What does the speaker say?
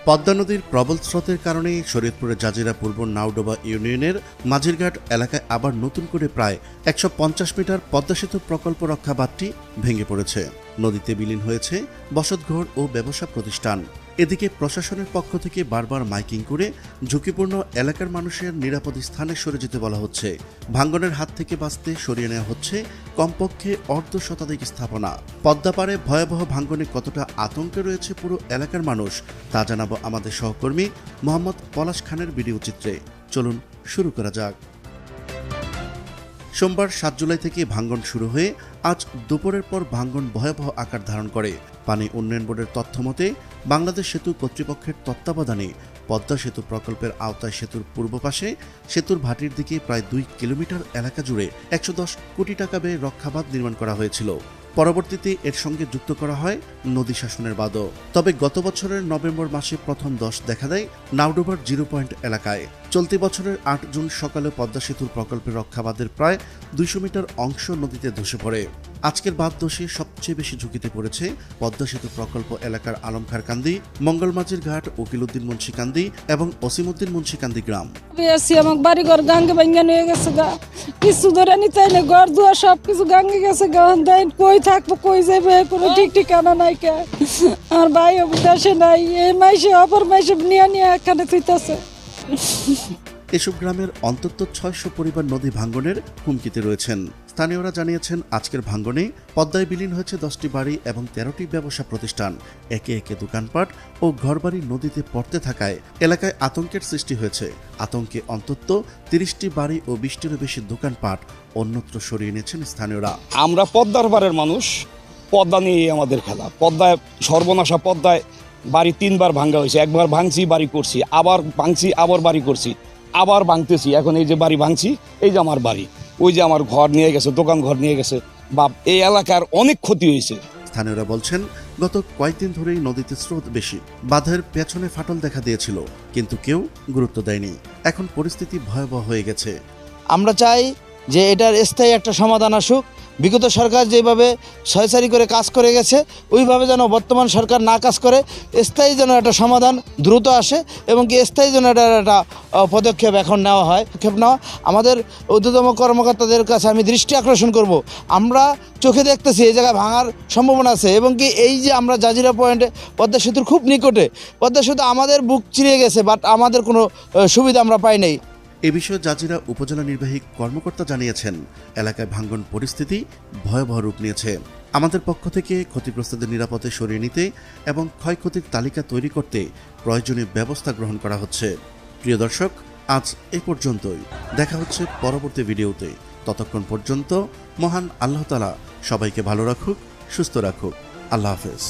পদ্মা নদীর প্রবল স্রোতের কারণে শরীয়তপুরের জাজিরা পূর্ব নাওডোবা ইউনিয়নের মাঝিরঘাট এলাকায় আবার নতুন করে প্রায় ১৫০ মিটার পদ্মা সেতু প্রকল্প রক্ষা বাঁধটি ভেঙে পড়েছে। নদীতে বিলীন হয়েছে বসতঘর ও ব্যবসা প্রতিষ্ঠান। এদিকে প্রশাসনের পক্ষ থেকে বারবার মাইকিং করে ঝুঁকিপূর্ণ এলাকার মানুষের নিরাপদ স্থানে সরে যেতে বলা হচ্ছে। ভাঙ্গনের হাত থেকে বাঁচতে সরিয়ে নেওয়া হচ্ছে কমপক্ষে অর্ধশতাধিক স্থাপনা। পদ্মা পাড়ে ভয়াবহ ভাঙ্গনে কতটা আতঙ্কে রয়েছে পুরো এলাকার মানুষ তা জানাবো আমাদের সহকর্মী মোহাম্মদ পলাশ খানের ভিডিও চিত্রে। চলুন শুরু করা যাক। সোমবার ৭ জুলাই থেকে ভাঙ্গন শুরু হয়ে আজ দুপুরের পর ভাঙ্গন ভয়াবহ আকার ধারণ করে। পানি উন্নয়ন বোর্ডের তথ্য মতে বাংলাদেশ সেতু কর্তৃপক্ষের তত্ত্বাবধানে পদ্মা সেতু প্রকল্পের আওতায় সেতুর পূর্ব পাশে সেতুর ভাটির দিকে প্রায় ২ কিলোমিটার এলাকা জুড়ে ১১০ কোটি টাকা ব্যয়ে রক্ষাবাঁধ নির্মাণ করা হয়েছিল। পরবর্তীতে এর সঙ্গে যুক্ত করা হয় নদী শাসনের বাঁধও। তবে গত বছরের নভেম্বর মাসে প্রথম ধস দেখা দেয় নাওডোবার 0 পয়েন্ট এলাকায়। চলতি বছরের ৮ জুন সকালে পদ্মা সেতুর প্রকল্পের রক্ষাবাঁধের প্রায় ২০০ মিটার অংশ নদীতে ধসে পড়ে। আজকের বাঁধ ধসে সবচেয়ে বেশি ঝুঁকিতে পড়েছে পদ্মা সেতু প্রকল্প এলাকার আলমখার কান্দি, মঙ্গলমাঝির ঘাট, উকিলউদ্দিন মুন্সিকান্দি এবং অসীমউদ্দিন মুন্সিকান্দি গ্রাম। আমার বাড়ি ঘর গাঙ্গে ভাঙ্গা নিয়ে গেছে গা, কিছু ধরে নিতে না, ঘর দুয়ার সব কিছু গাঙ্গে গেছে গা। কই থাকবো, কই যাবে, কোনো ঠিক ঠিকানা নাই। কে আমার ভাই দেশে নাই, এই মাইসে অপর মাইসে নিয়ে নিয়ে এখানে থইতাছে। এসব গ্রামের অন্তত ৬০০ পরিবার নদী ভাঙ্গনের হুমকিতে রয়েছেন। স্থানীয়রা জানিয়েছেন আজকের ভাঙ্গনে পদ্মায় বিলীন হয়েছে ১০টি বাড়ি এবং ১৩টি ব্যবসা প্রতিষ্ঠান। একে একে দোকানপাট ও ঘরবাড়ি নদীতে পড়তে থাকায় এলাকায় আতঙ্কের সৃষ্টি হয়েছে। আতঙ্কে অন্তত ৩০টি বাড়ি ও ২০টিরও বেশি দোকানপাট অন্যত্র সরিয়ে নিয়েছেন স্থানীয়রা। আমরা পদ্মার পাড়ের মানুষ, পদ্মা নিয়ে আমাদের খেলা। পদ্মায় সর্বনাশা, পদ্মায় বাড়ি ৩ বার ভাঙ্গা হয়েছে। একবার ভাঙছি, বাড়ি করছি, আবার ভাঙছি, আবার বাড়ি করছি, আবার ভাঙতেছি। এখন এই যে বাড়ি ভাঙছি, এই যে আমার বাড়ি, ওই যে আমার ঘর নিয়ে গেছে, দোকান ঘর নিয়ে গেছে। বা এই এলাকার অনেক ক্ষতি হয়েছে। স্থানীয়রা বলছেন গত কয়েকদিন ধরেই নদীতে স্রোত বেশি, বাঁধের পেছনে ফাটল দেখা দিয়েছিল, কিন্তু কেউ গুরুত্ব দেয়নি। এখন পরিস্থিতি ভয়াবহ হয়ে গেছে। আমরা চাই যে এটার স্থায়ী একটা সমাধান আসুক। বিগত সরকার যেভাবে ছয়চারি করে কাজ করে গেছে, ওইভাবে যেন বর্তমান সরকার না কাজ করে, স্থায়ী যেন একটা সমাধান দ্রুত আসে এবং কি স্থায়ী যেন একটা পদক্ষেপ এখন নেওয়া হয়। আমাদের ঊর্ধ্বতম কর্মকর্তাদের কাছে আমি দৃষ্টি আকর্ষণ করব। আমরা চোখে দেখতেছি এই জায়গায় ভাঙার সম্ভাবনা আছে এবং কি এই যে আমরা জাজিরা পয়েন্টে পদ্মা সেতুর খুব নিকটে, পদ্মা সেতু আমাদের বুক চিরিয়ে গেছে, বাট আমাদের কোনো সুবিধা আমরা পাই নাই। এ বিষয়ে জাজিরা উপজেলা নির্বাহী কর্মকর্তা জানিয়েছেন এলাকায় ভাঙ্গন পরিস্থিতি ভয়াবহ রূপ নিয়েছে। আমাদের পক্ষ থেকে ক্ষতিগ্রস্তদের নিরাপদে সরিয়ে নিতে এবং ক্ষয়ক্ষতির তালিকা তৈরি করতে প্রয়োজনীয় ব্যবস্থা গ্রহণ করা হচ্ছে। প্রিয় দর্শক, আজ এই পর্যন্তই। দেখা হচ্ছে পরবর্তী ভিডিওতে। ততক্ষণ পর্যন্ত মহান আল্লাহ তাআলা সবাইকে ভালো রাখুক, সুস্থ রাখুক। আল্লাহ হাফেজ।